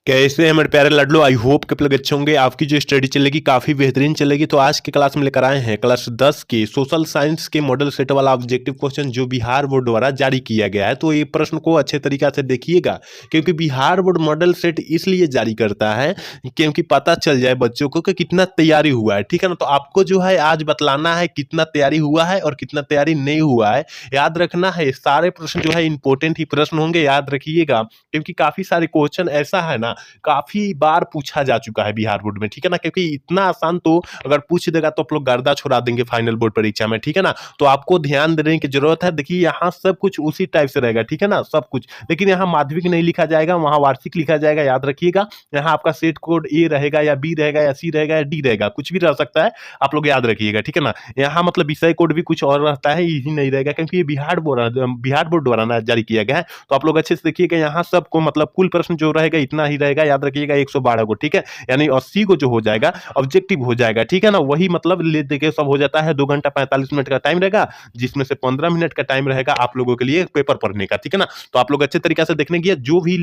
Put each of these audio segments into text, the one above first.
कैसे हैं मेरे प्यारे लाडलो। आई होप कि आप लोग अच्छे होंगे। आपकी जो स्टडी चलेगी काफ़ी बेहतरीन चलेगी। तो आज की क्लास में लेकर आए हैं क्लास 10 के सोशल साइंस के मॉडल सेट वाला ऑब्जेक्टिव क्वेश्चन जो बिहार बोर्ड द्वारा जारी किया गया है। तो ये प्रश्न को अच्छे तरीका से देखिएगा, क्योंकि बिहार बोर्ड मॉडल सेट इसलिए जारी करता है क्योंकि पता चल जाए बच्चों को कि कितना तैयारी हुआ है। ठीक है ना। तो आपको जो है आज बतलाना है कितना तैयारी हुआ है और कितना तैयारी नहीं हुआ है। याद रखना है सारे प्रश्न जो है इंपॉर्टेंट ही प्रश्न होंगे, याद रखिएगा, क्योंकि काफ़ी सारे क्वेश्चन ऐसा है ना काफी बार पूछा जा चुका है बिहार बोर्ड में। ठीक है ना। क्योंकि इतना आसान तो अगर पूछ देगा तो आप लोग गर्दा छोड़ा देंगे फाइनल बोर्ड परीक्षा में। ठीक है ना। तो आपको ध्यान देने की जरूरत है। देखिए यहाँ सब कुछ उसी टाइप से रहेगा। ठीक है ना, सब कुछ। लेकिन यहाँ माध्यमिक नहीं लिखा जाएगा, वहाँ वार्षिक लिखा जाएगा, याद रखिएगा। यहाँ आपका सेट कोड ए रहेगा या बी रहेगा या सी रहेगा या डी रहेगा, कुछ भी रह सकता है, आप लोग याद रखिएगा। ठीक है ना। यहाँ मतलब विषय कोड भी कुछ और रहता है, यही नहीं रहेगा, क्योंकि ये बिहार बोर्ड द्वारा ना जारी किया गया है। तो आप लोग अच्छे से देखिएगा। यहाँ सबको मतलब कुल प्रश्न जो रहेगा इतना ही रहेगा, याद रखिएगा, 112 को। ठीक है। यानी 80 को जो हो जाएगा ऑब्जेक्टिव हो जाएगा। ठीक है ना। वही मतलब ले देखिए सब हो जाता है। 2 घंटा 45 मिनट का टाइम रहेगा, जिसमें से 15 मिनट का टाइम रहेगा आप लोगों के लिए पेपर पढ़ने का। ठीक है ना। तो आप लोग अच्छे तरीके से देखने की जो भी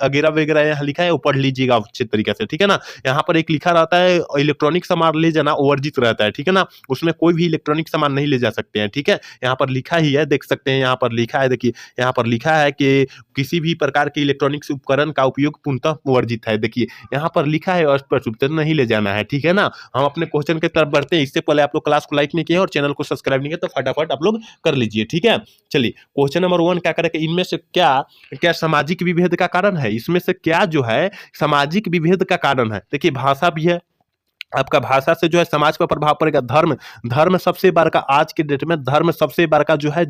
अगेरा वगैरह यहाँ लिखा है वो पढ़ लीजिएगा अच्छे तरीके से। ठीक है ना। यहाँ पर एक लिखा रहता है इलेक्ट्रॉनिक सामान ले जाना वर्जित रहता है। ठीक है ना। उसमें कोई भी इलेक्ट्रॉनिक सामान नहीं ले जा सकते हैं। ठीक है। यहाँ पर लिखा ही है, देख सकते हैं, यहाँ पर लिखा है, देखिए यहाँ पर लिखा है कि किसी भी प्रकार के इलेक्ट्रॉनिक्स उपकरण का उपयोग पूर्णतः वर्जित है। देखिए यहाँ पर लिखा है, स्पष्ट रूप से नहीं ले जाना है। ठीक है ना। हम अपने क्वेश्चन की तरफ बढ़ते हैं। इससे पहले आप लोग क्लास को लाइक नहीं किए और चैनल को सब्सक्राइब नहीं किया तो फटाफट आप लोग कर लीजिए। ठीक है। चलिए क्वेश्चन नंबर 1 क्या करें, इनमें से क्या क्या सामाजिक विभेद का कारण है। इसमें से क्या जो है सामाजिक विभेद का कारण है। देखिए भाषा भी है, आपका भाषा से जो है समाज पर प्रभाव पड़ेगा। धर्म धर्म सबसे बड़का आज के डेट में धर्म सबसे बड़का जो है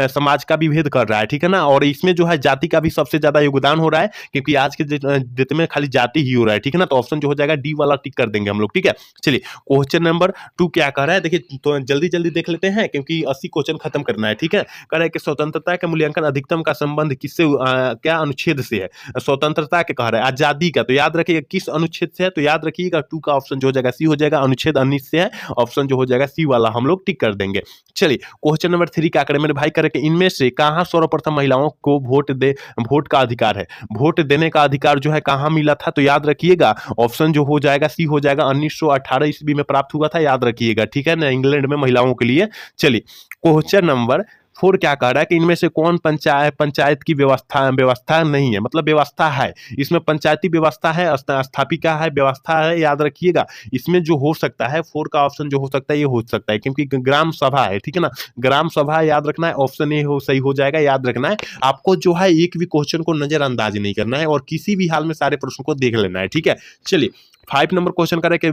समाज का विभेद कर रहा है। ठीक है ना। और इसमें जो है जाति का भी सबसे ज्यादा योगदान हो रहा है, क्योंकि आज के डेट में खाली जाति ही हो रहा है। ठीक है ना। तो ऑप्शन जो हो जाएगा डी वाला टिक कर देंगे हम लोग। ठीक है। चलिए क्वेश्चन नंबर 2 क्या कह रहा है, देखिए तो जल्दी जल्दी देख लेते हैं, क्योंकि 80 क्वेश्चन खत्म करना है। ठीक है। कह रहा है कि स्वतंत्रता का मूल्यांकन अधिकतम का संबंध किससे क्या अनुच्छेद से है। स्वतंत्रता के कह रहा है, आजादी का, तो याद रखिएगा किस अनुच्छेद से है, तो याद रखिएगा 2 का ऑप्शन जो हो जाएगा सी हो जाएगा, अनुच्छेद 19 से है। ऑप्शन जो हो जाएगा सी वाला हम लोग टिक कर देंगे। चलिए क्वेश्चन नंबर 3 क्या करें मेरे भाई, करें कि इनमें से कहां सर्वप्रथम महिलाओं को वोट का अधिकार है, वोट देने का अधिकार जो है कहां मिला था, तो याद रखिएगा ऑप्शन जो हो जाएगा सी हो जाएगा, 1918 ईस्वी में प्राप्त हुआ था, याद रखिएगा। ठीक है ना, इंग्लैंड में महिलाओं के लिए। चलिए क्वेश्चन नंबर 4 क्या कह रहा है कि इनमें से कौन पंचायत की व्यवस्था नहीं है, मतलब व्यवस्था है। इसमें पंचायती व्यवस्था है, स्थापिका है, व्यवस्था है, याद रखिएगा। इसमें जो हो सकता है 4 का ऑप्शन जो हो सकता है ये हो सकता है, क्योंकि ग्राम सभा है। ठीक है ना। ग्राम सभा याद रखना है, ऑप्शन ए हो सही हो जाएगा, याद रखना है। आपको जो है एक भी क्वेश्चन को नजरअंदाज नहीं करना है और किसी भी हाल में सारे प्रश्नों को देख लेना है। ठीक है। चलिए 5 नंबर क्वेश्चन करें कि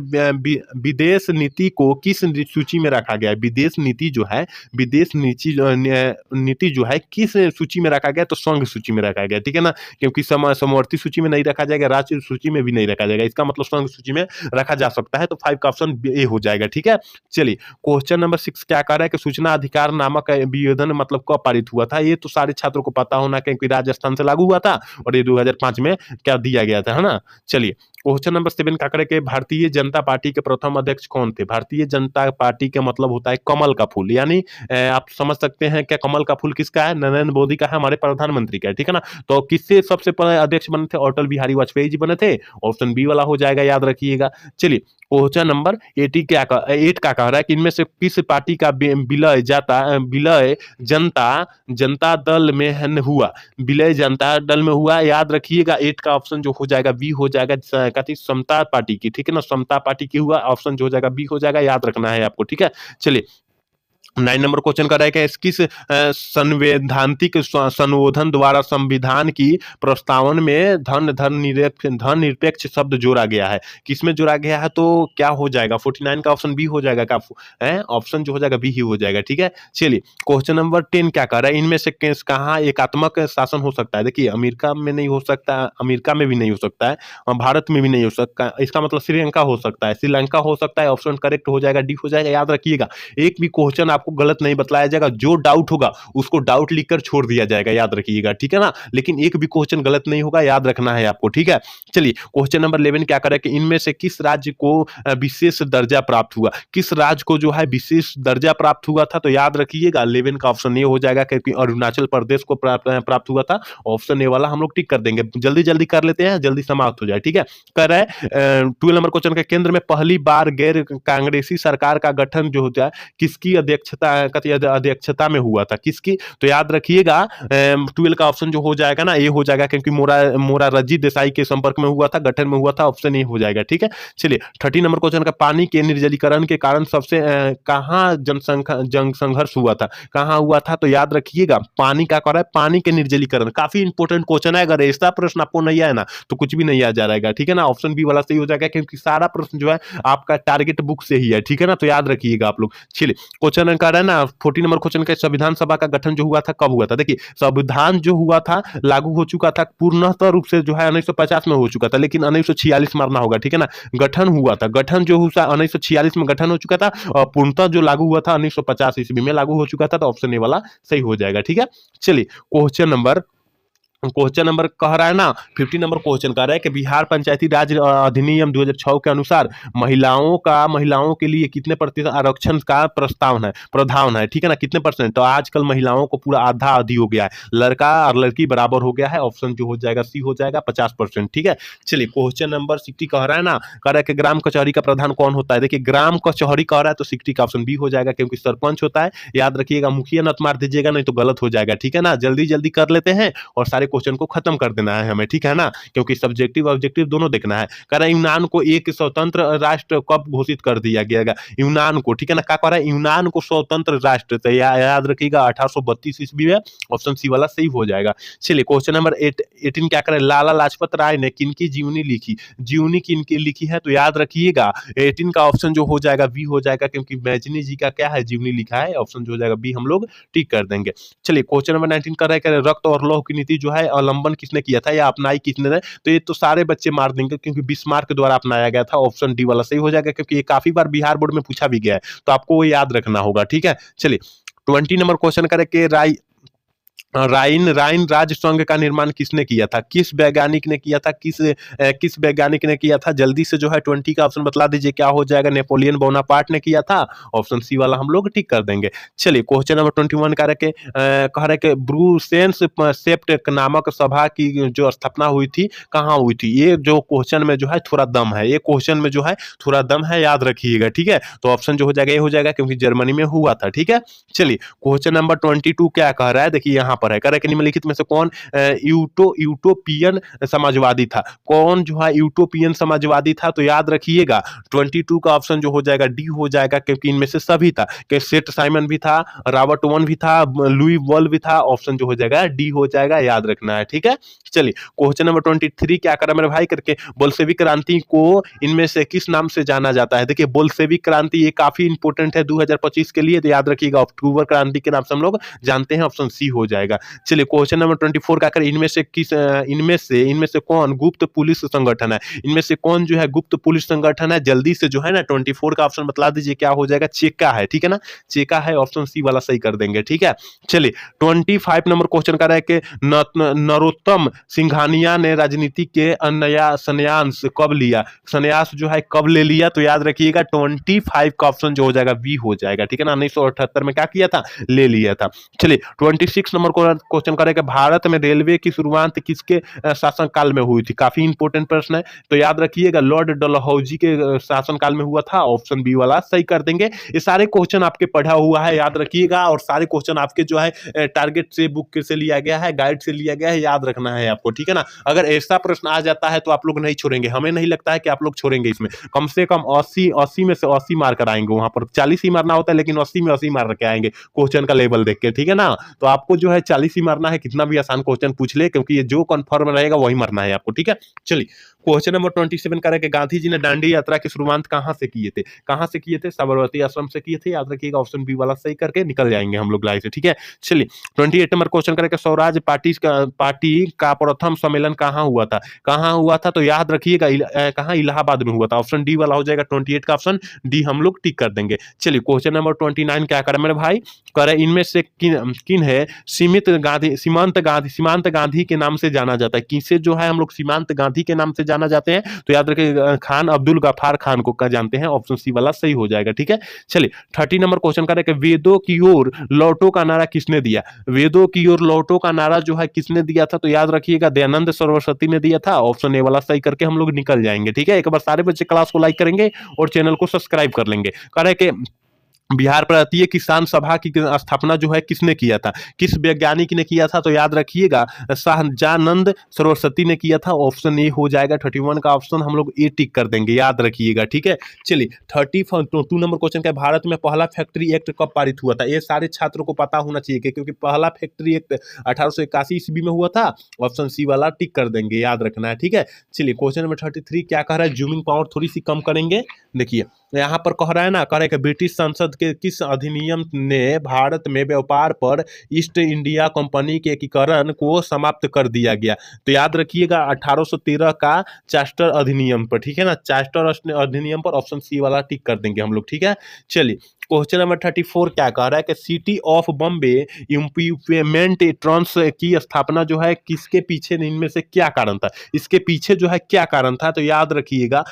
विदेश नीति को किस सूची में रखा गया है। विदेश नीति जो है, विदेश नीति जो है किस सूची में रखा गया, तो संघ सूची में रखा गया। ठीक है ना। क्योंकि समवर्ती सूची में नहीं रखा जाएगा, राज्य सूची में भी नहीं रखा जाएगा, इसका मतलब संघ सूची में रखा जा सकता है। तो 5 का ऑप्शन ए हो जाएगा। ठीक है। चलिए क्वेश्चन नंबर 6 क्या कह रहा है कि सूचना अधिकार नामक विधेयक मतलब कब पारित हुआ था। ये तो सारे छात्रों को पता होना, क्योंकि राजस्थान से लागू हुआ था और ये 2005 में क्या दिया गया था, है ना। चलिए क्वेश्चन नंबर 7 क्या करें कि भारतीय जनता पार्टी के प्रथम अध्यक्ष कौन थे। भारतीय जनता पार्टी का मतलब होता है कमल का फूल, यानी आप समझ सकते हैं क्या कमल का फूल किसका है, नरेंद्र मोदी का है, हमारे प्रधानमंत्री का है। ठीक है ना। तो किससे सबसे पहले अध्यक्ष बने थे, अटल बिहारी वाजपेयी जी बने थे, ऑप्शन बी वाला हो जाएगा, याद रखिएगा। चलिए क्वेश्चन नंबर 8 क्या कह रहा है कि इनमें से किस पार्टी का विलय जनता दल में हुआ, विलय जनता दल में हुआ, याद रखिएगा। 8 का ऑप्शन जो हो जाएगा बी हो जाएगा, कहती समता पार्टी की। ठीक है ना, समता पार्टी की हुआ, ऑप्शन जो हो जाएगा बी हो जाएगा, याद रखना है आपको। ठीक है। चलिए 9 नंबर क्वेश्चन कर रहा है कि किस संवैधानिक संशोधन द्वारा संविधान की प्रस्तावन में धन निरपेक्ष शब्द जोड़ा गया है। किसमें जोड़ा गया है, तो क्या हो जाएगा 49 का ऑप्शन बी हो जाएगा, का ऑप्शन जो हो जाएगा बी ही हो जाएगा। ठीक है। चलिए क्वेश्चन नंबर 10 क्या कर रहा है, इनमें से कहाँ एकात्मक शासन हो सकता है। देखिए अमेरिका में नहीं हो सकता, अमेरिका में भी नहीं हो सकता है, और भारत में भी नहीं हो सकता, इसका मतलब श्रीलंका हो सकता है, श्रीलंका हो सकता है, ऑप्शन करेक्ट हो जाएगा डी हो जाएगा, याद रखिएगा। एक भी क्वेश्चन आपको गलत नहीं बतलाया जाएगा, जो डाउट होगा उसको डाउट लिखकर छोड़ दिया जाएगा, याद रखिएगा, ठीक है ना। लेकिन एक भी क्वेश्चन गलत नहीं होगा, याद रखना है आपको, ठीक है। चलिए क्वेश्चन नंबर 11 क्या करें कि इनमें से किस राज्य को विशेष दर्जा प्राप्त हुआ, किस राज्य को जो है विशेष दर्जा प्राप्त हुआ था, तो याद रखिएगा 11 का ऑप्शन ए हो जाएगा, क्योंकि अरुणाचल प्रदेश को प्राप्त हुआ था। ऑप्शन ए वाला हम लोग टिक कर देंगे, जल्दी जल्दी कर लेते हैं, जल्दी समाप्त हो जाए, ठीक है। कह रहा है 12 नंबर क्वेश्चन के केंद्र में पहली बार गैर कांग्रेसी सरकार का गठन जो होता है किसकी अध्यक्षता में हुआ था, किसकी, तो याद रखिएगा 12 का ऑप्शन जो हो जाएगा ना, ये हो जाएगा, क्योंकि मोरारजी देसाई के संपर्क में हुआ था, गठन में हुआ था, ऑप्शन ए हो जाएगा, ठीक है। चलिए 13 नंबर क्वेश्चन का पानी के निर्जलीकरण के कारण सबसे कहाँ जंग संघर्ष हुआ था, कहाँ हुआ था, तो याद रखिएगा पानी का कर रहा है, पानी के निर्जलीकरण, काफी इंपॉर्टेंट क्वेश्चन है। अगर ऐसा प्रश्न आपको नहीं आया ना तो कुछ भी नहीं आ जाएगा, ठीक है ना। ऑप्शन बी वाला सही हो जाएगा, क्योंकि सारा प्रश्न जो है आपका टारगेट बुक से ही है, ठीक है ना, तो याद रखिएगा आप लोग। चलिए क्वेश्चन कर रहा है ना 14 नंबर क्वेश्चन का, संविधान सभा का गठन जो हुआ था कब हुआ था, देखिए संविधान जो हुआ था लागू हो चुका था पूर्णतः रूप से जो है 1950 में हो चुका था, लेकिन 1946 मारना होगा, ठीक है ना। गठन हुआ था, गठन जो हुआ 1946 में गठन हो चुका था, और पूर्णतः जो लागू हुआ था 1950 ईस्वी में लागू हो चुका था, तो ऑप्शन ए वाला सही हो जाएगा, ठीक है। चलिए क्वेश्चन नंबर कह रहा है ना 15 नंबर क्वेश्चन कह रहा है कि बिहार पंचायती राज अधिनियम 2006 के अनुसार महिलाओं के लिए कितने प्रतिशत आरक्षण का प्रावधान है, ठीक है ना, कितने परसेंट, तो आजकल महिलाओं को पूरा आधा आधी हो गया है, लड़का और लड़की बराबर हो गया है, ऑप्शन जो हो जाएगा सी हो जाएगा 50%, ठीक है। चलिए क्वेश्चन नंबर 60 कह रहा है ना, कह रहा है कि ग्राम कचहरी का प्रधान कौन होता है, देखिए ग्राम कचहरी कह रहा है तो 60 का ऑप्शन बी हो जाएगा, क्योंकि सरपंच होता है, याद रखिएगा, मुखिया नत मार दीजिएगा नहीं तो गलत हो जाएगा, ठीक है ना। जल्दी जल्दी कर लेते हैं और सारे क्वेश्चन को खत्म कर देना है हमें, ठीक है ना, क्योंकि सब्जेक्टिव ऑब्जेक्टिव दोनों देखना है। कह रहा है यूनान को एक स्वतंत्र राष्ट्र कब घोषित कर दिया गया, यूनान को, ठीक है ना, क्या कह रहा है यूनान को स्वतंत्र राष्ट्र, तो याद रखिएगा 1832 ईस्वी में, ऑप्शन सी वाला सही हो जाएगा। चलिए क्वेश्चन नंबर 18 क्या करें, लाला लाजपत राय ने किनकी जीवनी किनकी लिखी है, तो याद रखिएगा 18 का ऑप्शन जो हो जाएगा बी हो जाएगा, क्योंकि मैजनी जी का क्या है जीवनी लिखा है, ऑप्शन जो हो जाएगा बी हम लोग टिक कर देंगे। चलिए क्वेश्चन नंबर 19 कर रहे हैं रक्त और लौह की नीति जो है अवलंबन किसने किया था या अपनाई किसने ने, तो ये तो सारे बच्चे मार देंगे, क्योंकि बिस्मार्क के द्वारा अपनाया गया था, ऑप्शन डी वाला सही हो जाएगा, क्योंकि ये काफी बार बिहार बोर्ड में पूछा भी गया है, तो आपको वो याद रखना होगा, ठीक है। चलिए 20 नंबर क्वेश्चन करें कि राइन राइन राज संघ का निर्माण किसने किया था, किस वैज्ञानिक ने किया था, किस वैज्ञानिक ने किया था, जल्दी से जो है 20 का ऑप्शन बतला दीजिए क्या हो जाएगा, नेपोलियन बोनापार्ट ने किया था, ऑप्शन सी वाला हम लोग टिक कर देंगे। चलिए क्वेश्चन नंबर 21 कह रहे कि ब्रूसेंस सेप्ट नामक सभा की जो स्थापना हुई थी कहाँ हुई थी, ये जो क्वेश्चन में जो है थोड़ा दम है, ये क्वेश्चन में जो है थोड़ा दम है, याद रखिएगा, ठीक है। तो ऑप्शन जो हो जाएगा ये हो जाएगा, क्योंकि जर्मनी में हुआ था, ठीक है। चलिए क्वेश्चन नंबर 22 क्या कह रहा है, देखिए यहाँ पर है, कह रहा है कि निम्नलिखित में से कौन यूटोपियन समाजवादी था, कौन जो है यूटोपियन समाजवादी था, तो याद रखिएगा 22 का ऑप्शन जो हो जाएगा डी हो जाएगा, क्योंकि इनमें से सभी था, कि सेठ साइमन भी था, रॉबर्ट ओवन भी था, लुई वॉल भी था, ऑप्शन जो हो जाएगा डी हो जाएगा, याद रखना है, ठीक है। चलिए क्वेश्चन नंबर 23 क्या करा मेरे भाई करके, बोल्शेविक क्रांति को इनमें से किस नाम से जाना जाता है, देखिए बोल्शेविक क्रांति ये काफी इंपॉर्टेंट है 2025 के लिए, तो याद रखिएगा अक्टूबर क्रांति के नाम से हम लोग जानते हैं, ऑप्शन सी हो जाएगा। चलिए क्वेश्चन नंबर 24 का कर इनमें से कौन गुप्त पुलिस संगठन है, इनमें से कौन जो है गुप्त पुलिस संगठन है, जल्दी से जो है ना 24 का ऑप्शन बतला दीजिए क्या हो जाएगा, चेका है, ठीक है ना, चेका है, ऑप्शन सी वाला सही कर देंगे, ठीक है। चलिए 25 नंबर क्वेश्चन का है कि नरोत्तम सिंघानिया ने राजनीति के संन्यास कब लिया, संन्यास जो है कब ले लिया, तो याद रखिएगा 25 का ऑप्शन जो हो जाएगा बी हो जाएगा, ठीक है ना, 1978 में क्या किया था, ले लिया था। चलिए 26 नंबर क्वेश्चन करें भारत में रेलवे की शुरुआत किसके शासनकाल में हुई थी, काफी इंपॉर्टेंट प्रश्न है, तो याद रखिएगा लॉर्ड डलहौजी के शासनकाल में हुआ था, ऑप्शन बी वाला सही कर देंगे। ये सारे क्वेश्चन आपके पढ़ा हुआ है, याद रखिएगा, और सारे क्वेश्चन आपके जो है टारगेट से बुक से लिया गया है, गाइड से लिया गया है, याद रखना है आपको, ठीक है ना। अगर ऐसा प्रश्न आ जाता है तो आप लोग नहीं छोड़ेंगे, हमें नहीं लगता है कि आप लोग छोड़ेंगे, इसमें कम से कम 80 में से 80 मार कर आएंगे, वहां पर 40 ही मारना होता है, लेकिन 80 में 80 मार के आएंगे क्वेश्चन का लेवल देख के, ठीक है ना। तो आपको जो है 40 ही मारना है, कितना भी आसान क्वेश्चन पूछ ले, क्योंकि ये जो कंफर्म रहेगा वही मारना है आपको, ठीक है। चलिए क्वेश्चन नंबर 27 करें कि गांधी जी ने दांडी यात्रा की शुरुआत कहाँ से किए थे? कहाँ से किए थे? साबरमती आश्रम से किए थे। याद रखिएगा, ऑप्शन बी वाला सही करके निकल जाएंगे हम लोग लाइन से, ठीक है। चलिए 28 नंबर क्वेश्चन करें कि स्वराज पार्टी का प्रथम सम्मेलन कहाँ हुआ था? कहाँ हुआ था? तो याद रखिएगा कहाँ, इलाहाबाद में हुआ था। ऑप्शन डी वाला हो जाएगा 28 का ऑप्शन डी, हम लोग टिक कर देंगे। चलिए क्वेश्चन नंबर 29 क्या करें मेरे भाई, करें इनमें से किन किन है सीमांत गांधी के नाम से जाना जाता है? किसे जो है हम लोग सीमांत गांधी के नाम से जाना जाते हैं? तो याद रखिए खान अब्दुल गफ्फार खान को जानते हैं। ऑप्शन सी वाला सही हो जाएगा, ठीक है। चलिए 30 नंबर क्वेश्चन करें कि वेदों की ओर लौटो का नारा किसने दिया? वेदों की ओर लौटो का नारा जो है किसने दिया था? तो याद रखिएगा दयानंद सरस्वती ने दिया था। ऑप्शन ए वाला सही करके हम लोग निकल जाएंगे, ठीक है। एक बार सारे बच्चे क्लास को लाइक करेंगे और चैनल को सब्सक्राइब कर लेंगे। करें कि बिहार प्रांतीय किसान सभा की स्थापना जो है किसने किया था? किस वैज्ञानिक ने किया था? तो याद रखिएगा सहजानंद सरस्वती ने किया था। ऑप्शन ए हो जाएगा 31 का ऑप्शन, हम लोग ए टिक कर देंगे, याद रखिएगा, ठीक है। चलिए 32 नंबर क्वेश्चन का, भारत में पहला फैक्ट्री एक्ट कब पारित हुआ था? ये सारे छात्रों को पता होना चाहिए क्योंकि पहला फैक्ट्री एक्ट 1881 ईस्वी में हुआ था। ऑप्शन सी वाला टिक कर देंगे, याद रखना है, ठीक है। चलिए क्वेश्चन नंबर 33 क्या कह रहा है, जूमिंग पावर थोड़ी सी कम करेंगे। देखिए यहाँ पर कह रहा है ना, कह रहा है कि ब्रिटिश संसद के किस अधिनियम ने भारत में व्यापार पर ईस्ट इंडिया कंपनी के एकीकरण को समाप्त कर दिया गया? तो याद रखिएगा 1813 का चार्टर अधिनियम पर, ठीक है ना। चार्टर अधिनियम पर ऑप्शन सी वाला टिक कर देंगे हम लोग, ठीक है। चलिए क्वेश्चन नंबर 34 क्या कह रहा है कि city of Bombay implement trans की स्थापना जो है किसके पीछे, इनमें से क्या कारण था? इसके पीछे जो है क्या कारण था? तो याद रखिएगा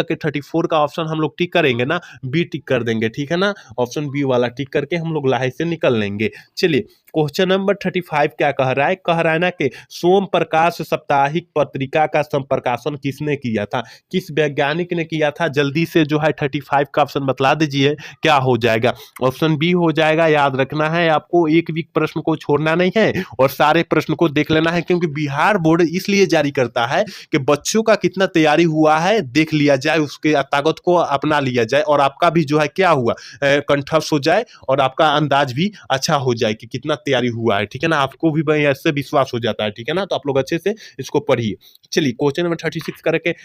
कि 34 का ऑप्शन हम लोग टिक करेंगे ना, बी टिक कर देंगे, ठीक है ना। ऑप्शन बी वाला टिक करके हम लोग लाहे से निकल लेंगे। चलिए क्वेश्चन नंबर 35 क्या कह रहा है, कह रहा है ना कि सोम प्रकाश साप्ताहिक पत्रिका का संप्रकाशन किसने किया था? किस वैज्ञानिक ने किया था? जल्दी से जो है 35 का ऑप्शन बतला दीजिए, क्या हो जाएगा? ऑप्शन बी हो जाएगा। याद रखना है आपको, एक भी प्रश्न को छोड़ना नहीं है और सारे प्रश्न को देख लेना है, क्योंकि बिहार बोर्ड इसलिए जारी करता है कि बच्चों का कितना तैयारी हुआ है देख लिया जाए, उसके ताकत को अपना लिया जाए और आपका भी जो है क्या हुआ, कंठस्थ हो जाए और आपका अंदाज भी अच्छा हो जाए कि कितना तैयारी हुआ है, ठीक है ना। आपको भी भाई ऐसे विश्वास हो जाता है, ठीक है ना। तो आप लोग अच्छे से इसको पढ़िए। चलिए क्वेश्चन नंबर 36 करके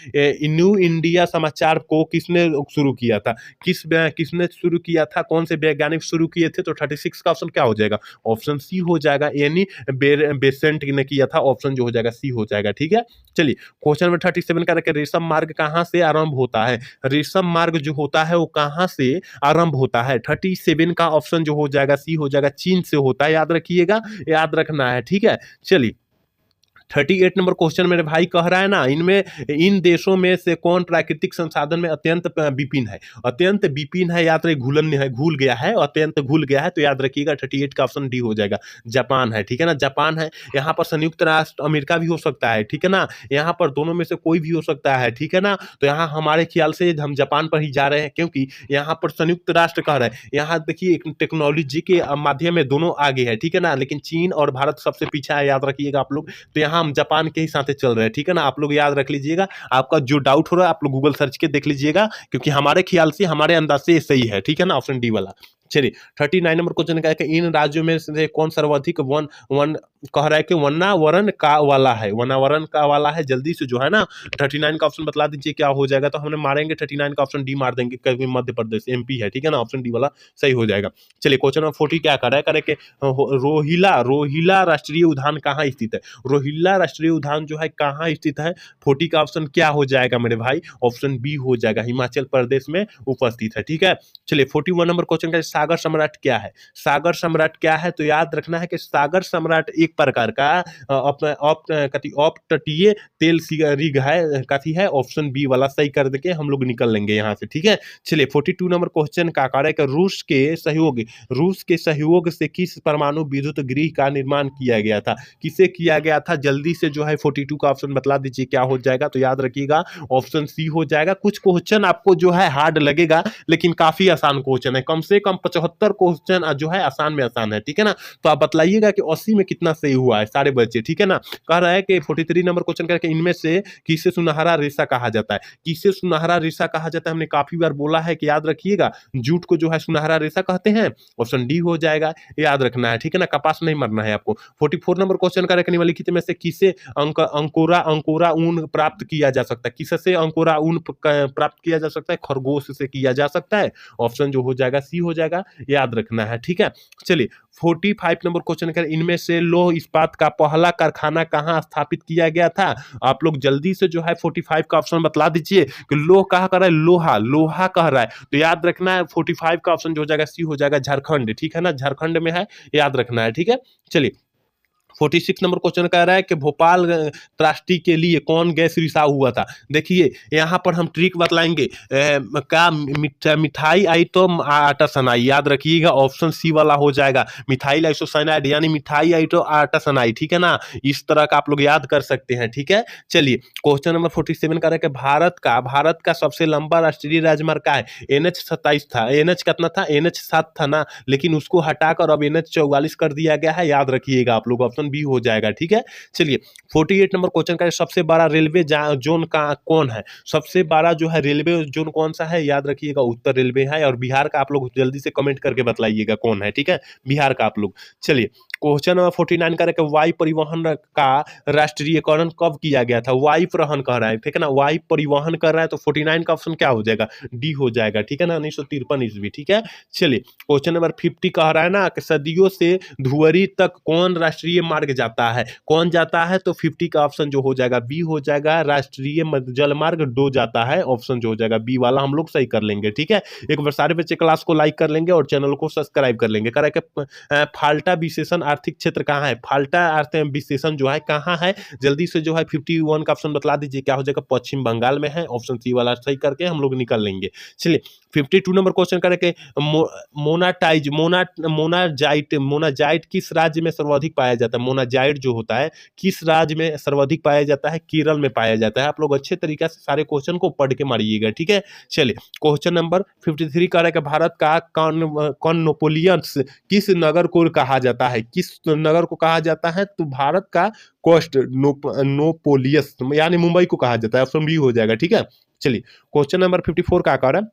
न्यू इंडिया समाचार को किसने शुरू किया था? किसने शुरू किया था? कौन से वैज्ञानिक शुरू किए थे? तो 36 का ऑप्शन क्या हो जाएगा? ऑप्शन सी हो जाएगा, यानी बेसेंट ने किया था। ऑप्शन जो हो जाएगा सी हो जाएगा, ठीक है। चलिए क्वेश्चन नंबर 37 करके रेशम मार्ग कहाँ से आरंभ होता है? रेशम मार्ग जो होता है वो कहाँ से आरंभ होता है? 37 का ऑप्शन जो हो जाएगा सी हो जाएगा, चीन से होता है, याद रखिएगा, याद रखना है, ठीक है। चलिए 38 नंबर क्वेश्चन मेरे भाई कह रहा है ना, इनमें इन देशों में से कौन प्राकृतिक संसाधन में अत्यंत विपिन है? अत्यंत विपिन है, याद रखिए, घुल गया है, अत्यंत घुल गया है। तो याद रखिएगा 38 का ऑप्शन डी हो जाएगा, जापान है, ठीक है ना। जापान है। यहाँ पर संयुक्त राष्ट्र अमेरिका भी हो सकता है, ठीक है ना। यहाँ पर दोनों में से कोई भी हो सकता है, ठीक है ना। तो यहाँ हमारे ख्याल से हम जापान पर ही जा रहे हैं, क्योंकि यहाँ पर संयुक्त राष्ट्र कह रहे हैं। यहाँ देखिए टेक्नोलॉजी के माध्यम में दोनों आगे है, ठीक है ना, लेकिन चीन और भारत सबसे पीछे है, याद रखिएगा आप लोग। तो यहाँ हम जापान के ही साथ चल रहे हैं, ठीक है ना। आप लोग याद रख लीजिएगा, आपका जो डाउट हो रहा है आप लोग गूगल सर्च के देख लीजिएगा, क्योंकि हमारे ख्याल से, हमारे अंदाज से ये सही है, ठीक है ना, ऑप्शन डी वाला। चलिए 39 नंबर क्वेश्चन का है कि इन राज्यों में से कौन सर्वाधिक वन वन कह रहा है कि वनावरण का वाला है? वनावरण का वाला है, जल्दी से जो है ना 39 का ऑप्शन बतला दीजिए, क्या हो जाएगा? तो हमने मारेंगे 39 का ऑप्शन डी मार देंगे, क्योंकि मध्य प्रदेश एमपी है, ठीक है ना। ऑप्शन डी वाला सही हो जाएगा। चलिए क्वेश्चन नंबर 40 क्या कर रहा है, करे कि रोहिला राष्ट्रीय उद्यान कहाँ स्थित है? रोहिला राष्ट्रीय उद्यान जो है कहाँ स्थित है? 40 का ऑप्शन क्या हो जाएगा मेरे भाई? ऑप्शन बी हो जाएगा, हिमाचल प्रदेश में उपस्थित है, ठीक है। चलिए 41 नंबर क्वेश्चन का, सागर सम्राट क्या है? सागर सम्राट क्या है? तो याद रखना है कि सागर सम्राट एक प्रकार का अपतटीय तेल रिग है, कथी है? ऑप्शन बी वाला सही कर देके हम लोग निकल लेंगे यहाँ से, ठीक है। चलिए 42 नंबर क्वेश्चन का कार्य है, रूस के सहयोग से किस परमाणु विद्युत गृह का निर्माण किया गया था? किसे किया गया था? जल्दी से जो है 42 का ऑप्शन बतला दीजिए, क्या हो जाएगा? तो याद रखिएगा ऑप्शन सी हो जाएगा। कुछ क्वेश्चन आपको जो है हार्ड लगेगा, लेकिन काफी आसान क्वेश्चन है, कम से कम 75 क्वेश्चन जो है आसान में आसान है, ठीक है ना। तो आप बतलाइएगा कि 80 में कितना सही हुआ है सारे बच्चे, ठीक है ना। कह रहा है कि 43 नंबर क्वेश्चन करके इनमें से किसे सुनहरा रेशा कहा जाता है। किसे सुनहरा रेशा कहा जाता है हमने काफी बार बोला है कि याद रखिएगा, जूट को जो है सुनहरा रेशा कहते हैं। ऑप्शन डी हो जाएगा, याद रखना है, ठीक है ना। कपास नहीं मरना है आपको। 44 नंबर क्वेश्चन का निम्नलिखित में से किसे अंकोरा अंकोरा ऊन प्राप्त किया जा सकता है। किससे अंकोरा ऊन प्राप्त किया जा सकता है? खरगोश से किया जा सकता है। ऑप्शन जो हो जाएगा सी हो जाएगा, याद रखना है, ठीक है। चलिए 45 नंबर क्वेश्चन कर इनमें से लौह इस्पात का पहला कारखाना कहाँ स्थापित किया गया था। आप लोग जल्दी से जो है 45 का ऑप्शन बतला दीजिए कि लोह कहाँ कर रहा है, लोहा लोहा कह रहा है। तो याद रखना है 45 का ऑप्शन जो हो जाएगा सी हो जाएगा, झारखंड, ठीक है ना, झारखंड में है, याद रखना है, ठीक है। चलिए 46 नंबर क्वेश्चन कह रहा है कि भोपाल त्रासदी के लिए कौन गैस रिसाव हुआ था। देखिए यहाँ पर हम ट्रिक बतलाएंगे, का मिठाई आइटम आटा सनाई, याद रखिएगा ऑप्शन सी वाला हो जाएगा, मिथाइल आइसोसाइनाइड यानी मिठाई आइटम आटा सनाई, ठीक है ना। इस तरह का आप लोग याद कर सकते हैं, ठीक है। चलिए क्वेश्चन नंबर 47 कह रहा है कि भारत का सबसे लंबा राष्ट्रीय राजमार्ग का है। NH 27 था, NH कितना था, NH 7 था ना, लेकिन उसको हटाकर अब NH 44 कर दिया गया है, याद रखिएगा आप लोग, ऑप्शन बी हो जाएगा, ठीक है। चलिए 48 नंबर क्वेश्चन का सबसे बड़ा रेलवे जोन का कौन है। सबसे बड़ा जो है रेलवे जोन कौन सा है, याद रखिएगा उत्तर रेलवे है। और बिहार का आप लोग जल्दी से कमेंट करके बतलाइएगा कौन है, ठीक है, बिहार का आप लोग। चलिए क्वेश्चन नंबर 49 का है वायु परिवहन का राष्ट्रीयकरण कब किया गया था। वायु परिवहन कह रहा है, ठीक है ना, वायु परिवहन कर रहा है, तो 49 का ऑप्शन क्या हो जाएगा, डी हो जाएगा, ठीक है ना, 1953 ईस्वी, ठीक है। चलिए क्वेश्चन नंबर 50 कह रहा है ना कि सदियों से धुवरी तक कौन राष्ट्रीय मार्ग जाता है, कौन जाता है, तो 50 का ऑप्शन जो हो जाएगा बी हो जाएगा, राष्ट्रीय जलमार्ग 2 जाता है, ऑप्शन जो हो जाएगा बी वाला हम लोग सही कर लेंगे, ठीक है। एक बार सारे बच्चे क्लास को लाइक कर लेंगे और चैनल को सब्सक्राइब कर लेंगे। कह रहा है कि फाल्टा विशेषण आर्थिक क्षेत्र कहाँ है। फाल्टा आर्थिक विशेषण जो है कहाँ है, जल्दी से जो है 51 का ऑप्शन बतला दीजिए, क्या हो जाएगा, पश्चिम बंगाल में है, ऑप्शन सी वाला सही करके हम लोग निकल लेंगे। चलिए 52 नंबर क्वेश्चन करें मोनाजाइट किस राज्य में सर्वाधिक पाया जाता है। मोनाजाइट जो होता है किस राज्य में सर्वाधिक पाया जाता है, केरल में पाया जाता है। आप लोग अच्छे तरीके से सारे क्वेश्चन को पढ़ के मारिएगा, ठीक है। चलिए क्वेश्चन नंबर 53 कह रहा है कि भारत का कॉर्नोपोलियस किस नगर को कहा जाता है। किस नगर को कहा जाता है, तो भारत का कॉस्टनोपोलियस यानी मुंबई को कहा जाता है, ऑप्शन बी हो जाएगा, ठीक है। चलिए क्वेश्चन नंबर 54 का कह रहा है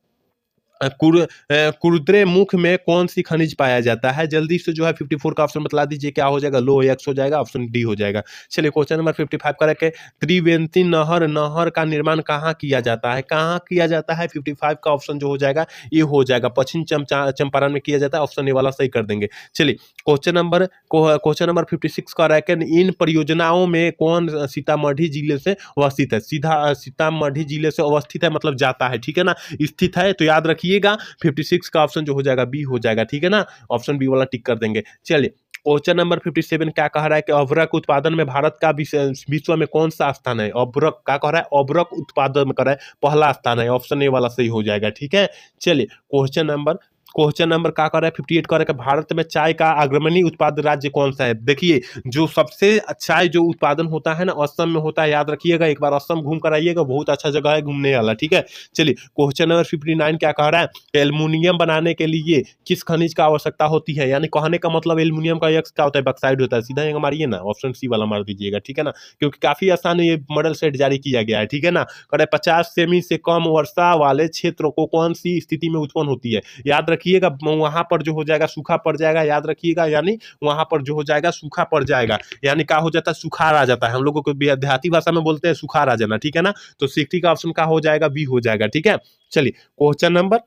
कुर्द्रेमुख में कौन सी खनिज पाया जाता है। जल्दी से जो है 54 का ऑप्शन बतला दीजिए, क्या हो जाएगा, लोह एक्स हो जाएगा, ऑप्शन डी हो जाएगा। चलिए क्वेश्चन नंबर 55 का है त्रिवेणी नहर का निर्माण कहाँ किया जाता है, कहाँ किया जाता है। 55 का ऑप्शन जो हो जाएगा ये हो जाएगा, पश्चिम चंपारण में किया जाता है, ऑप्शन ए वाला सही कर देंगे। चलिए क्वेश्चन नंबर 56 का है कि इन परियोजनाओं में कौन सीतामढ़ी जिले से अवस्थित है। सीधा सीतामढ़ी जिले से अवस्थित है मतलब जाता है, ठीक है ना, स्थित है, तो याद रखिए 56 का ऑप्शन जो हो जाएगा बी हो जाएगा, ठीक है ना, ऑप्शन बी वाला टिक कर देंगे। चलिए क्वेश्चन नंबर 57 क्या कह रहा है कि अभ्रक उत्पादन में भारत का विश्व में कौन सा स्थान है। अभ्रक क्या कह रहा है, अभ्रक उत्पादन में कर रहा है पहला स्थान है, ऑप्शन ए वाला सही हो जाएगा, ठीक है। चलिए क्वेश्चन नंबर क्या कर रहा है 58 कर रहा है कि भारत में चाय का अग्रणी उत्पादक राज्य कौन सा है। देखिए जो सबसे चाय जो उत्पादन होता है ना असम में होता है, याद रखिएगा, एक बार असम घूम कर आइएगा, बहुत अच्छा जगह है घूमने वाला, ठीक है। चलिए क्वेश्चन नंबर 59 क्या कह रहा है कि एल्युमिनियम बनाने के लिए किस खनिज का आवश्यकता होती है। यानी कहने का मतलब एल्युमिनियम का एक्स क्या होता है, बॉक्साइड होता है, सीधा यहाँ मारिए ना, ऑप्शन सी वाला मार दीजिएगा, ठीक है ना, क्योंकि काफी आसान ये मॉडल सेट जारी किया गया है, ठीक है ना। कह रहा है 50 सेमी से कम वर्षा वाले क्षेत्रों को कौन सी स्थिति में उत्पन्न होती है। याद रखिएगा वहां पर जो हो जाएगा सूखा पड़ जाएगा, याद रखिएगा, यानी वहां पर जो हो जाएगा सूखा पड़ जाएगा, यानी क्या हो जाता है, सुखाड़ आ जाता है, हम लोगों को देहाती भाषा में बोलते हैं सुखाड़ आ जाना, ठीक है ना। तो 60 का ऑप्शन क्या हो जाएगा, बी हो जाएगा, ठीक है। चलिए क्वेश्चन नंबर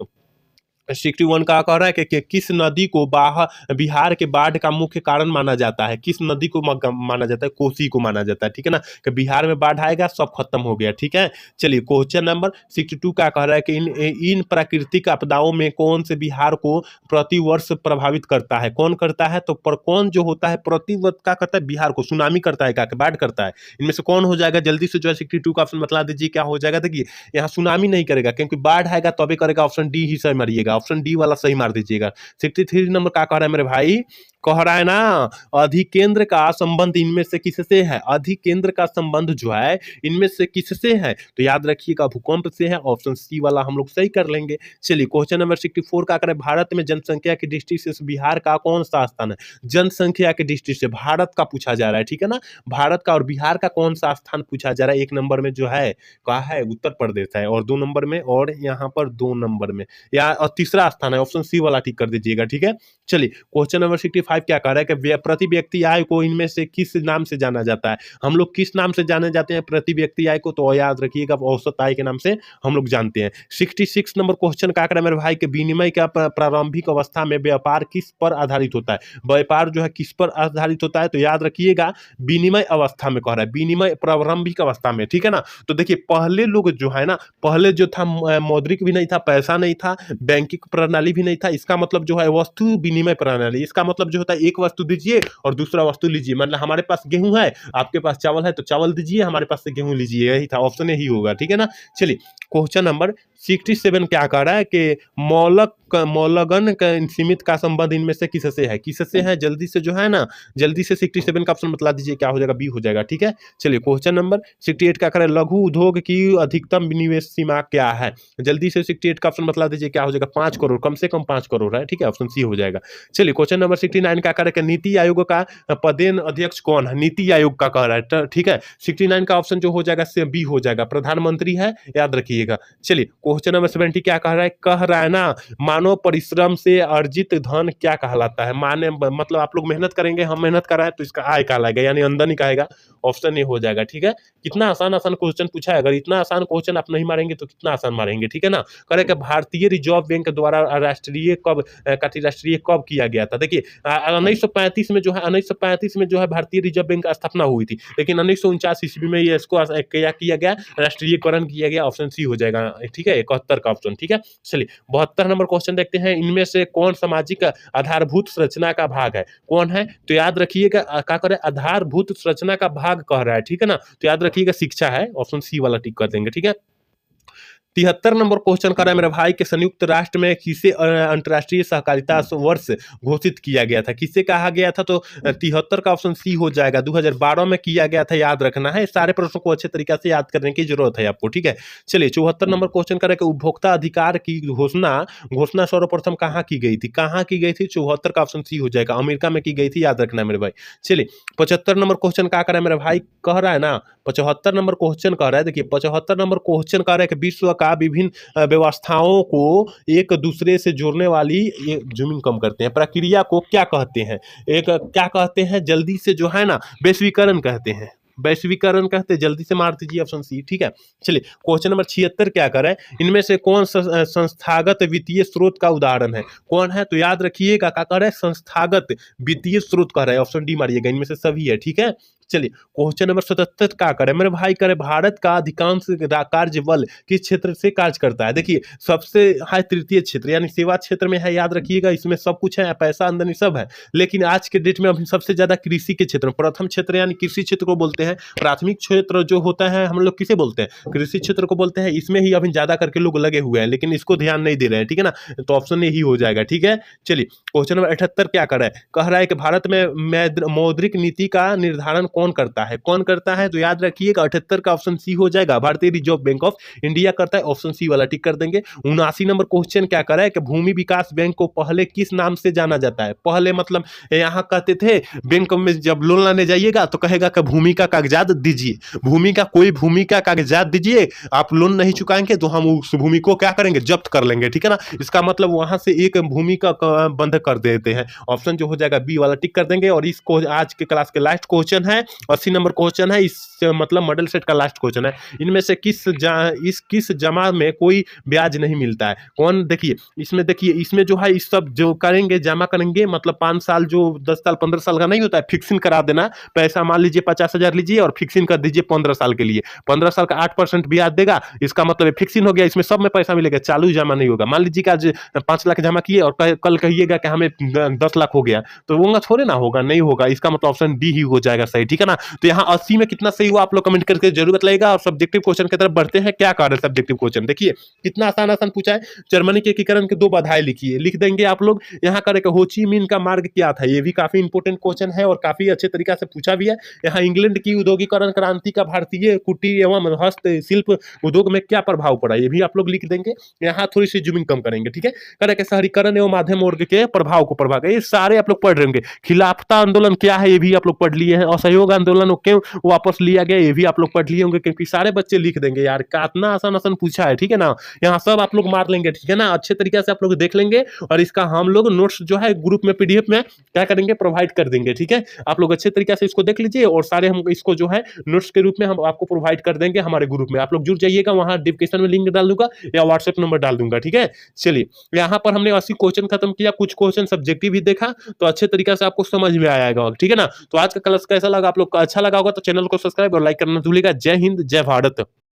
61 का कह रहा है कि किस नदी को बिहार के बाढ़ का मुख्य कारण माना जाता है। किस नदी को माना जाता है, कोसी को माना जाता है, ठीक है ना, कि बिहार में बाढ़ आएगा सब खत्म हो गया, ठीक है। चलिए क्वेश्चन नंबर 62 का कह रहा है कि इन प्राकृतिक आपदाओं में कौन से बिहार को प्रतिवर्ष प्रभावित करता है। कौन करता है, तो कौन जो होता है प्रतिवर्ष क्या करता है, बिहार को सुनामी करता है, क्या बाढ़ करता है, इनमें से कौन हो जाएगा, जल्दी से जो है 62 का ऑप्शन बतला दीजिए, क्या हो जाएगा। देखिए यहाँ सुनामी नहीं करेगा क्योंकि बाढ़ आएगा तभी करेगा, ऑप्शन डी ही सही मारिएगा, ऑप्शन डी वाला सही मार दीजिएगा। 63 नंबर क्या कह रहा है मेरे भाई कह रहा है ना, अधिकेंद्र का संबंध इनमें से किससे है? अधिकेंद्र का संबंध जो है इनमें से किससे है? तो याद रखिएगा भूकंप से है। ऑप्शन सी वाला हम लोग सही कर लेंगे। चलिए क्वेश्चन नंबर 64 का करें, भारत में जनसंख्या की दृष्टि से बिहार का कौन सा स्थान है? जनसंख्या की दृष्टि से भारत का पूछा जा रहा है, ठीक है ना। भारत का और बिहार का कौन सा स्थान पूछा जा रहा है? एक नंबर में जो है कहा है उत्तर प्रदेश है, और 2 नंबर में, और यहाँ पर 2 नंबर में, या और तीसरा स्थान है। ऑप्शन सी वाला टिक कर दीजिएगा, ठीक है। चलिए क्वेश्चन नंबर 65 क्या कह रहा है कि प्रति व्यक्ति आय को इनमें से किस नाम से जाना जाता है? हम लोग किस नाम से जाने जाते हैं प्रति व्यक्ति आय को? तो याद रखिएगा औसत आय के नाम से हम लोग जानते हैं। 66 नंबर क्वेश्चन क्या कर रहा है मेरे भाई के, विनिमय का प्रारंभिक अवस्था में व्यापार किस पर आधारित होता है? व्यापार जो है किस पर आधारित होता है? तो याद रखिएगा विनिमय अवस्था में कह रहा है, विनिमय प्रारंभिक अवस्था में, ठीक है ना। तो देखिए पहले लोग जो है ना, पहले जो था मौद्रिक भी नहीं था, पैसा नहीं था, बैंकिंग प्रणाली भी नहीं था। इसका मतलब जो है वस्तु विनिमय प्रणाली, इसका मतलब जो होता है एक वस्तु दीजिए और दूसरा वस्तु लीजिए। मतलब हमारे पास गेहूं है, आपके पास चावल है, तो चावल दीजिए, हमारे पास से गेहूं लीजिए, यही था, ऑप्शन यही होगा, ठीक है ना। चलिए क्वेश्चन नंबर 67 क्या कह रहा है कि मौलगन का सीमित का संबंध इनमें से किससे है? किससे है? जल्दी से जो है ना, जल्दी से 67 का ऑप्शन बता दीजिए, क्या हो जाएगा? बी हो जाएगा, ठीक है। चलिए क्वेश्चन नंबर 68 क्या करें, लघु उद्योग की अधिकतम निवेश सीमा क्या है? जल्दी से 68 का ऑप्शन बता दीजिए, क्या हो जाएगा? 5 करोड़, कम से कम 5 करोड़ है, ठीक है, ऑप्शन सी हो जाएगा। चलिए क्वेश्चन नंबर 69 क्या करें कि नीति आयोग का पदेन अध्यक्ष कौन है? नीति आयोग का कह रहा है, ठीक है। 69 का ऑप्शन जो हो जाएगा बी हो जाएगा, प्रधानमंत्री है, याद रखिएगा। चलिए क्वेश्चन नंबर 70 क्या कह रहा है ना, मानव परिश्रम से अर्जित धन क्या कहलाता है? माने मतलब आप लोग मेहनत करेंगे, हम मेहनत कर रहे हैं, तो इसका आय कहलाएगा, यानी आमदनी कहेगा, ऑप्शन ए हो जाएगा, ठीक है। कितना आसान आसान क्वेश्चन पूछा है, अगर इतना आसान क्वेश्चन आप नहीं मारेंगे तो कितना आसान मारेंगे, ठीक है ना। करे कि भारतीय रिजर्व बैंक द्वारा राष्ट्रीय कब किया गया था? देखिए 1935 में जो है, 1935 में जो है भारतीय रिजर्व बैंक की स्थापना हुई थी, लेकिन 1949 ईस्वी में ये इसको क्या किया गया? राष्ट्रीयकरण किया गया, ऑप्शन सी हो जाएगा, ठीक है, 71 का ऑप्शन, ठीक है। चलिए 72 नंबर क्वेश्चन देखते हैं, इनमें से कौन सामाजिक आधारभूत संरचना का भाग है? कौन है? तो याद रखिएगा क्या करे, आधारभूत संरचना का भाग कह रहा है, ठीक है ना। तो याद रखिएगा शिक्षा है, ऑप्शन सी वाला टिक कर देंगे, ठीक है। 73 नंबर क्वेश्चन कर रहा है मेरे भाई के, संयुक्त राष्ट्र में किसे अंतर्राष्ट्रीय सहकारिता वर्ष घोषित किया गया था? किसे कहा गया था? तो 73 का ऑप्शन सी हो जाएगा, 2012 में किया गया था, याद रखना है। सारे प्रश्नों को अच्छे तरीके से याद करने की जरूरत है आपको, ठीक है। चलिए 74 नंबर क्वेश्चन करें कि उपभोक्ता अधिकार की घोषणा सर्वप्रथम कहाँ की गई थी? कहाँ की गई थी? 74 का ऑप्शन सी हो जाएगा, अमेरिका में की गई थी, याद रखना है मेरे भाई। चलिए 75 नंबर क्वेश्चन क्या कर रहा है मेरे भाई, कह रहा है ना, 75 नंबर क्वेश्चन कह रहा है, देखिए 75 नंबर क्वेश्चन कह रहा है कि विश्व का विभिन्न व्यवस्थाओं को एक दूसरे से जोड़ने वाली, ये जूमिंग कम करते हैं, प्रक्रिया को क्या कहते हैं? एक क्या कहते हैं? जल्दी से जो है ना, वैश्वीकरण कहते हैं, वैश्वीकरण कहते हैं, जल्दी से मार दीजिए ऑप्शन सी, ठीक है। चलिए क्वेश्चन नंबर 76 क्या करें, इनमें से कौन संस्थागत वित्तीय स्रोत का उदाहरण है? कौन है? तो याद रखिएगा क्या कह रहे हैं, संस्थागत वित्तीय स्रोत कह रहे हैं, ऑप्शन डी मारिएगा, इनमें से सभी है, ठीक है। चलिए क्वेश्चन नंबर 77 क्या करें मेरे भाई, करे भारत का अधिकांश कार्य बल किस क्षेत्र से कार्य करता है? देखिए सबसे हाई तृतीय क्षेत्र यानी सेवा क्षेत्र में है, याद रखिएगा, इसमें सब कुछ है, पैसा आमदनी सब है, लेकिन आज के डेट में अभी सबसे ज्यादा कृषि के क्षेत्र में, प्रथम क्षेत्र यानी कृषि क्षेत्र को बोलते हैं, प्राथमिक क्षेत्र जो होता है हम लोग किसे बोलते हैं? कृषि क्षेत्र को बोलते हैं, इसमें ही अभी ज्यादा करके लोग लगे हुए हैं, लेकिन इसको ध्यान नहीं दे रहे हैं, ठीक है ना, तो ऑप्शन यही हो जाएगा, ठीक है। चलिए क्वेश्चन नंबर 78 क्या कर रहा है, कह रहा है कि भारत में मौद्रिक नीति का निर्धारण कौन करता है? कौन करता है? तो याद रखिएगा 78 का ऑप्शन सी हो जाएगा, भारतीय रिजर्व बैंक ऑफ इंडिया करता है, ऑप्शन सी वाला टिक कर देंगे। 79 नंबर क्वेश्चन क्या कर रहा है कि भूमि विकास बैंक को पहले किस नाम से जाना जाता है? पहले मतलब यहाँ कहते थे बैंक में जब लोन लाने जाइएगा तो कहेगा कि भूमि का कागजात दीजिए, भूमि का कोई भूमि का कागजात दीजिए, आप लोन नहीं चुकाएंगे तो हम उस भूमि को क्या करेंगे? जब्त कर लेंगे, ठीक है ना। इसका मतलब वहां से एक भूमि का बंद कर देते हैं, ऑप्शन जो हो जाएगा बी वाला टिक कर देंगे। और इसको आज के क्लास के लास्ट क्वेश्चन है, 80 नंबर क्वेश्चन है, इस मतलब मॉडल सेट का लास्ट क्वेश्चन है, इनमें से किस जमा में कोई ब्याज नहीं मिलता है? कौन? देखिए इसमें जो है, इस सब जो करेंगे जमा करेंगे, मतलब 5 साल जो 10 साल 15 साल का नहीं होता है, फिक्सिंग करा देना, पैसा मान लीजिए 50,000 लीजिए और फिक्सिंग कर दीजिए 15 साल के लिए, 15 साल का 8% ब्याज देगा, इसका मतलब फिक्सिंग हो गया, इसमें सब में पैसा मिलेगा, चालू जमा नहीं होगा। मान लीजिए कि आज 5 लाख जमा किए और कल कहिएगा कि हमें 10 लाख हो गया, तो वो थोड़े ना होगा, नहीं होगा, इसका मतलब ऑप्शन डी ही हो जाएगा सही, ठीक है। ठीक है ना। तो यहाँ 80 में कितना सही हुआ आप लोग कमेंट करके जरूर बताइएगा। और सब्जेक्टिव क्वेश्चन की तरफ बढ़ते हैं। क्या कर रहे हैं सब्जेक्टिव क्वेश्चन, देखिए कितना आसान आसान पूछा है। जर्मनी के एकीकरण के 2 बाधाएं लिखिए, लिख देंगे आप लोग। यहाँ करें होची मिन का मार्ग क्या था, ये भी काफी इंपोर्टेंट क्वेश्चन है और काफी अच्छे तरीके से पूछा भी है। यहाँ इंग्लैंड की औद्योगिकरण क्रांति का भारतीय कुटीर एवं हस्तशिल्प उद्योग में क्या प्रभाव पड़ा, ये भी आप लोग लिख देंगे। यहाँ थोड़ी सी जूमिंग कम करेंगे, ठीक है। करे के शहरीकरण एवं माध्यम वर्ग के प्रभाव को प्रभाव, ये सारे आप लोग पढ़ रहे होंगे। खिलाफत आंदोलन क्या है, ये भी आप लोग पढ़ लिए हैं। असहयोग आंदोलन क्यों वापस लिया गया, ये भी आप लोग पढ़ लिए होंगे, क्योंकि सारे बच्चे लिख देंगे यार, कितना आसान आसान पूछा है, ठीक है ना। यहाँ सब आप लोग मार लेंगे, ठीक है ना। अच्छे तरीके से आप लोग देख लेंगे और इसका हम लोग नोट्स जो है ग्रुप में पीडीएफ में क्या करेंगे, प्रोवाइड कर देंगे, ठीक है। आप लोग अच्छे तरीके से इसको देख लीजिए और सारे हम इसको जो है नोट्स के रूप में हम आपको प्रोवाइड कर देंगे हमारे ग्रुप में। आप लोग जुड़ जाइएगा, वहां डिस्क्रिप्शन में लिंक डाल दूंगा या व्हाट्सएप नंबर डाल दूंगा, ठीक है। चलिए यहाँ पर हमने 80 क्वेश्चन खत्म किया, कुछ क्वेश्चन सब्जेक्टिव भी देखा, तो अच्छे तरीके से आपको समझ में आएगा, ठीक है ना। तो आज का क्लास कैसा लगा, आप लोग को अच्छा लगा होगा तो चैनल को सब्सक्राइब और लाइक करना भूलिएगा। जय हिंद, जय भारत।